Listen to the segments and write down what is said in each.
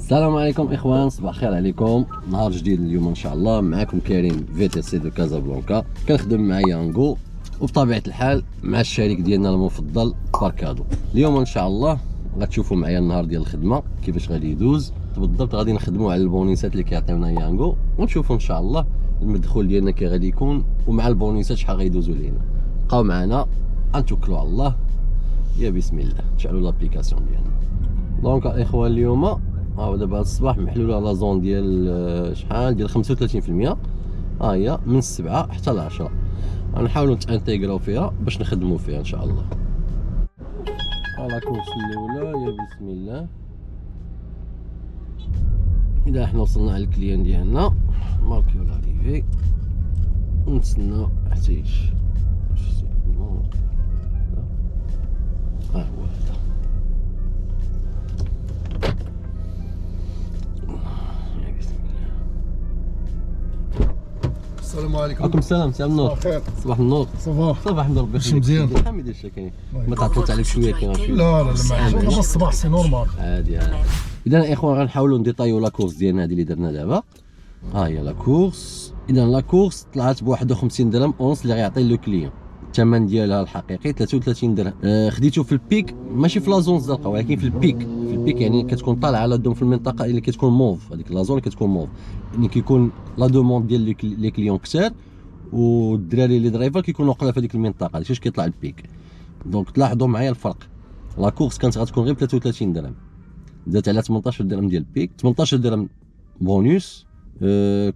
السلام عليكم اخوان، صباح الخير عليكم. نهار جديد اليوم ان شاء الله. معكم كريم في تي سي دو كازابلانكا، كنخدم مع يانغو وبطبيعه الحال مع الشريك ديالنا المفضل باركادو. اليوم ان شاء الله غتشوفوا معايا النهار ديال الخدمه كيفاش غادي يدوز بالضبط. غادي نخدموا على البونيسات اللي كيعطيونا يانغو ونشوفوا ان شاء الله المدخول ديالنا كي غادي يكون، ومع البونيسات شحال غيدوزوا لينا. بقاو معنا نتوكلوا على الله. يا بسم الله، نشعلوا لابليكاسيون ديالنا. دونك الاخوان اليوم دابا هاد الصباح محلوله لا زون ديال شحال ديال 35%. هي من 7 حتى ل 10 غنحاولوا نتانتيغراو فيها باش نخدموا فيها ان شاء الله. لا كورس الاولى، يا بسم الله. اذا حنا وصلنا على الكليان ديالنا ماركيو لاريفي ونتسناو حتى يجي. ها هو هذا. السلام عليكم. وعليكم السلام. مساء النور. صباح النور. صباح صباح النور. واش مزيان؟ الحمد لله. كاين ما تعطلت عليك شويه كاين شويه. لا ما عنديش الصباح سي نورمال عادي. اذا الاخوان غنحاولوا نديطايو لا كورس ديالنا هذه اللي درنا دابا. ها هي لا كورس. اذا لا كورس طلعت ب 51 درهم اونس اللي غيعطي لو كليون. الثمن ديالها الحقيقي 33 درهم. خديته في البيك، ماشي في لا زون الزرقاء ولكن في البيك. في البيك يعني كتكون طالعه على دوم في المنطقه اللي كتكون موف، هذيك لا زون اللي كتكون موف، يعني كيكون لا دوموند ديال لي كليون كثار والدراري اللي درايفر كيكونوا قله في هذيك المنطقه، علاش كيطلع البيك. دونك تلاحظوا معايا الفرق. لا كورس كانت غتكون غير ب 33 درهم، زادت على 18 درهم ديال البيك، 18 درهم بونوس.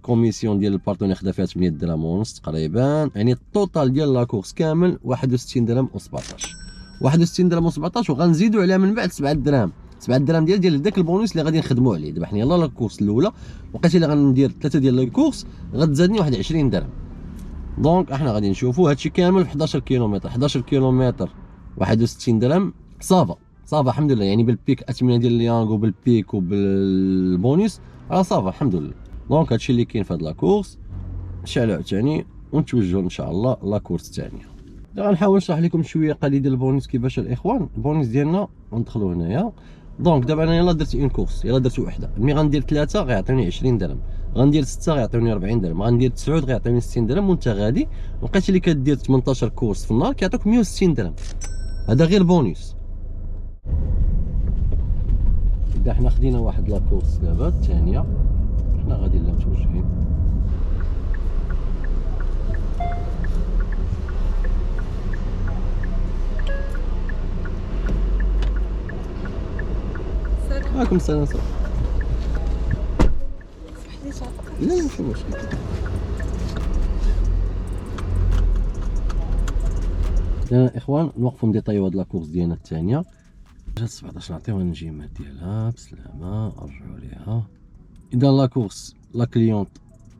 كوميسيون ديال البارتنير خدا فيها 8 درهم ونص تقريبا، يعني التوتال ديال لا كورس كامل 61 درهم و17. 61 درهم و17 وغنزيدوا عليها من بعد 7 درهم. 7 درهم ديال داك البونوس اللي غادي نخدموا عليه. دابا حنا يلاه لا كورس الاولى وقيت اللي غندير 3 ديال لا كورس غتزادني واحد 20 درهم. دونك احنا غادي نشوفوا هادشي كامل في 11 كيلومتر. 11 كيلومتر 61 درهم صافا الحمد لله. يعني بالبيك اثمنه ديال اليانغو بالبيك وبالبونوس صافا الحمد لله. دونك هادشي اللي كاين في هاد لا كورس. نشعلوا عاوتاني ونتوجهوا ان شاء الله لا كورس الثانيه. غنحاول نشرح لكم شويه قليل ديال البونوس كيفاش الاخوان. البونوس ديالنا غندخلوا هنايا. دونك دابا انا يلاه درت اون كورس، يلاه درت وحده. ملي غندير 3 غيعطيوني 20 درهم، غندير 6 غيعطيوني 40 درهم، غندير 9 غيعطيوني 60 درهم، وانت غادي لقيت اللي كدير 18 كورس في النهار كيعطيوك 160 درهم. هذا غير بونوس. اذا حنا خدينا واحد لا كورس دابا الثانيه حنا غادي لا متوجهين. عليكم السلام. لا ماشي مشكل. يا اخوان نوقفوا نديطايو هاد لا كورس ديالنا الثانيه. جات 17 نعطيوها النجيمات ديالها بسلامه، نرجعوا ليها. اذا لا كورس لا كليونت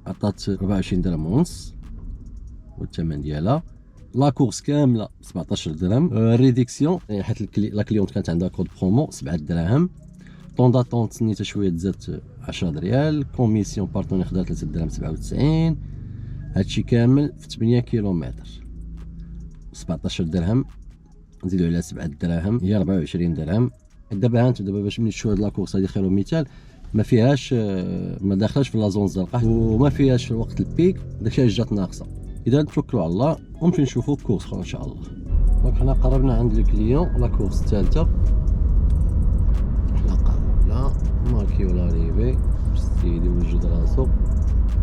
عطات 24 درهم ونص والثمن ديالها. لا كورس كامله 17 درهم. الريديكسيون حيت لا كليونت كانت عندها كود برومو 7 دراهم. طون داتون تسنيتها شويه تزادت 10 ريال. كوميسيون بارتنير خدا 3 درهم 97. هادشي كامل في 8 كيلومتر 17 درهم نزيدو على 7 دراهم هي 24 درهم. دابا هانت دابا باش ملي تشوف هاد لا كورس هادي خير مثال ما فيهاش ما داخلاش في لا زون الزرقاء وما فيهاش في وقت البيك، داكشي جات ناقصه. اذا نتوكلوا على الله ونمشيو نشوفوا كورس اخرى ان شاء الله. دونك حنا قربنا عند الكليون لا كورس الثالثه. حنا قربنا ماركيو لاريفي باش السيد يوجد راسو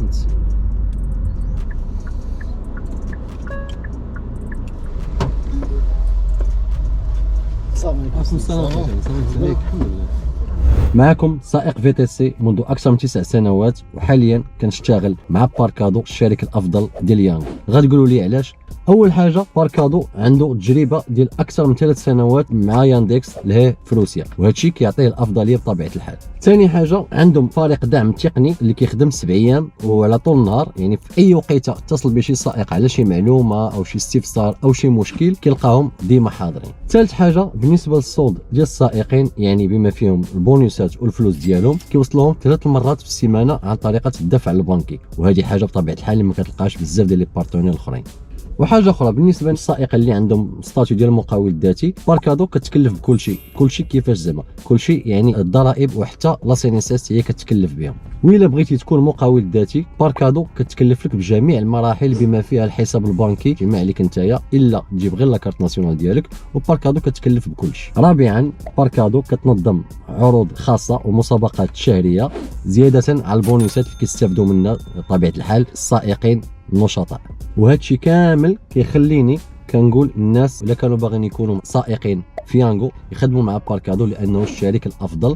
نتسنى. السلام عليكم. السلام عليكم. الحمد لله. معكم سائق في تي سي منذ اكثر من 9 سنوات، وحاليا كنشتغل مع باركادو الشريك الافضل ديال يانغو. غتقولوا لي علاش؟ اول حاجه باركادو عنده تجربه ديال اكثر من 3 سنوات مع ياندكس لهي في روسيا، وهذا الشيء كيعطيه الافضليه بطبيعه الحال. ثاني حاجه عندهم فريق دعم تقني اللي كيخدم 7 ايام وعلى طول النهار، يعني في اي وقيته اتصل بشي سائق على شي معلومه او شي استفسار او شي مشكل كيلقاهم ديما حاضرين. ثالث حاجه بالنسبه للصوت ديال السائقين، يعني بما فيهم البونيسات والفلوس ديالهم كيوصلوهم 3 مرات في السيمانه عن طريقه الدفع البنكي، وهذه حاجه بطبيعه الحال اللي ما كتلقاش بزاف ديال لي بارتنير الاخرين. وحاجه اخرى بالنسبه للسائق اللي عندهم ستاتيو ديال المقاول الذاتي، باركادو كتكلف بكل شيء كيفاش زعما كل شيء، يعني الضرائب وحتى لا سينيسيس هي كتكلف بهم. وإلا بغيتي تكون مقاول ذاتي باركادو كتكلف لك بجميع المراحل بما فيها الحساب البنكي جمع عليك نتايا، الا تجيب غير لاكارت ناسيونال ديالك، وباركادو كتكلف بكل شيء. رابعا باركادو كتنظم عروض خاصه ومسابقات شهريه زياده على البونيسات اللي كيستافدوا منها بطبيعه الحال السائقين النشطاء. وهذا الشيء كامل كيخليني كنقول الناس الا كانوا باغيين يكونوا سائقين فيانغو يخدموا مع باركادو، لانه الشريك الافضل.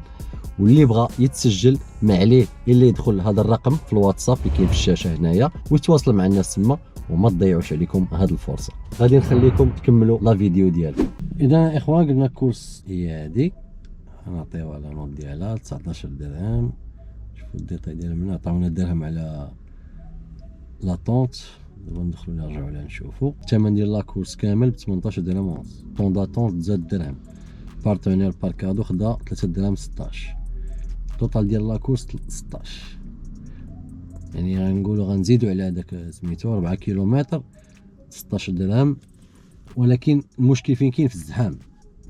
واللي بغى يتسجل ما عليه الا يدخل هذا الرقم في الواتساب اللي كاين في الشاشه هنايا ويتواصل مع الناس تما، وما تضيعوش عليكم هذه الفرصه. غادي نخليكم تكملوا لا فيديو ديالكم. اذا اخوان قلنا كورس هي هذه، غنعطيو على نوت ديالها 19 درهم. شوفوا الديتاي ديالها من عطاونا الدرهم على لاطونت. دابا ندخلوا نرجعوا لها نشوفوا الثمن ديال لاكورس كامل ب 18 درهم ونص. طون داطونت زاد درهم، بارتنير باركادو خدا 3 درهم 16. التوتال ديال لاكورس 16، يعني غنقولوا غنزيدوا على هذاك سميتو 4 كيلومتر 16 درهم. ولكن المشكل فين كاين؟ في الزحام.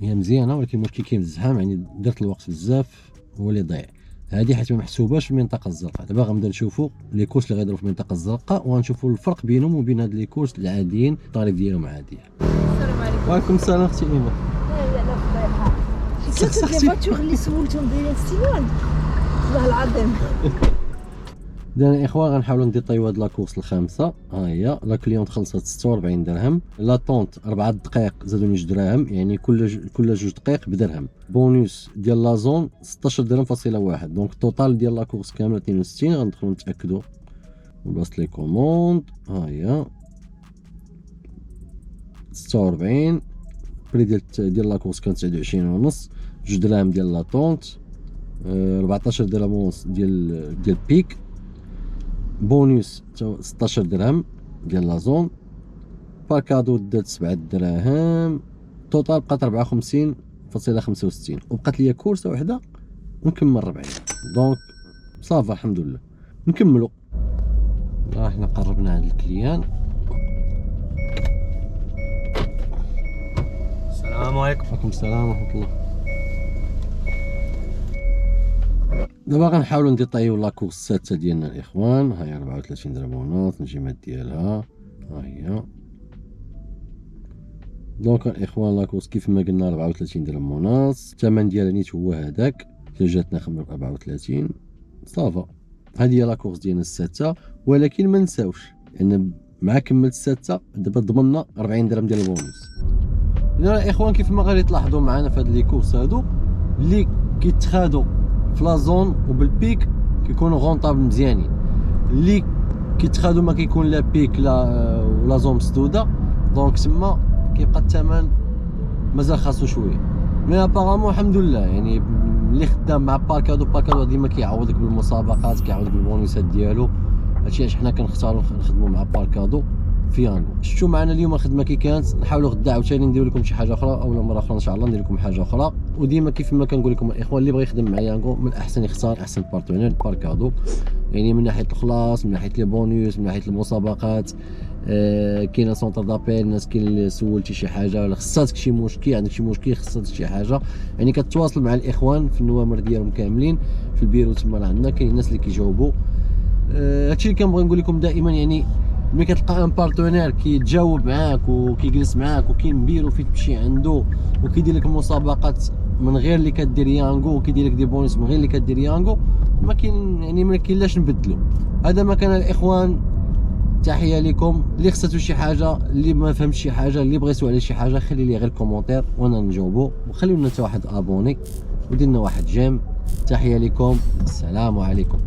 هي مزيانه ولكن المشكل كاين في الزحام، يعني درت الوقت بزاف هو اللي ضيع. هذه حيت ما محسوباش في المنطقه الزرقاء. دابا غنبدا نشوفوا لي كورس اللي غيديروا في المنطقه الزرقاء وغنشوفوا الفرق بينهم وبين هاد لي كورس العاديين، الطريق ديالهم عاديه. السلام عليكم. وعليكم السلام اختي ايمان. لا فضيحه. شفتي لي فاتور اللي سولتهم دايرين السيوان والله العظيم. اذا اخوان غنحاولوا نديطيو هاد لاكورس الخامسه. ها هي لا كليونت خلصت 46 درهم. لا طونت 4 دقائق زادوا 2 دراهم، يعني كل 2 دقائق بدرهم. بونوس ديال لا زون 16 درهم فاصله واحد. دونك التوتال ديال لاكورس كامله 62. غندخلوا نتاكدوا من بلاصه لي كوموند. ها هي 46. بري ديال لاكورس كان 29 ونص. 2 دراهم ديال لا طونت، 14 درهم ونص ديال بيك. بونوس 16 درهم ديال لا زون. باركادو دات 7 دراهم. توتال بقات 54.65، وبقات ليا كورسه وحده ونكمل 40. دونك صافا الحمد لله. نكملوا. حنا قربنا عند الكليان. السلام عليكم. وعليكم السلام ورحمه الله. دابا غنحاولوا نديطايو لاكورس السادسه ديالنا الاخوان. ها هي 34 درهم ونص النجيمات ديالها. ها هي دونك الاخوان لاكورس كيف ما قلنا 34 درهم ونص. الثمن ديالها نيت هو هذاك، جاتنا 34 صافا. هذه هي لاكورس ديالنا السادسه. ولكن ما نساوش ان مع كملت السادسه دابا ضمننا 40 درهم ديال البونوس. اذا الاخوان كيف ما غادي تلاحظوا معنا في هاد لي كورس هادو اللي كيتخادوا في لا زون وبالبيك كيكونوا غونطابل مزيانين. اللي كيتخادوا ما كيكون لا بيك لا زون مسدوده، دونك تما كيبقى الثمن مازال خاصو شويه. مي ابارامون الحمد لله، يعني اللي خدام مع باركادو ديما كيعوضك بالمسابقات، كيعوضك بالبونيسات ديالو. هادشي علاش حنا كنختاروا نخدموا مع باركادو فيانغو. شفتوا معنا اليوم الخدمه كي كانت. نحاولوا غدا عاوتاني ندير لكم شي حاجه اخرى، اولا مره اخرى ان شاء الله ندير لكم حاجه اخرى. وديما كيف ما كنقول لكم الاخوان اللي بغى يخدم مع يانغو من الاحسن يختار احسن بارتنير باركادو، يعني من ناحيه الخلاص، من ناحيه لي بونوس، من ناحيه المسابقات. كاينه سونتر دابيل، الناس كاين اللي سولتي شي حاجه ولا خصاتك شي مشكل، عندك شي مشكل خصاتك شي حاجه، يعني كتواصل مع الاخوان في النوامر ديالهم كاملين في البيرو تما. راه عندنا كاين الناس اللي كيجاوبوا. هادشي اللي كنبغي نقول لكم دائما، يعني ملي كتلقى ان بارتنير كيتجاوب معاك وكيجلس معاك وكاين بيرو فين تمشي عنده وكيدير لك المسابقات من غير اللي كدير يانغو وكيدير لك دي بونيس من غير اللي كدير يانغو، ما كاين يعني ما كاينلاش نبدلو. هذا ما كان الاخوان. تحيه لكم. اللي خصاتو شي حاجه، اللي ما فهمش شي حاجه، اللي بغى يسول على شي حاجه خلي لي غير كومونتير وانا نجاوبو. وخليو لنا حتى واحد ابوني ودير لنا واحد جيم. تحيه لكم، السلام عليكم.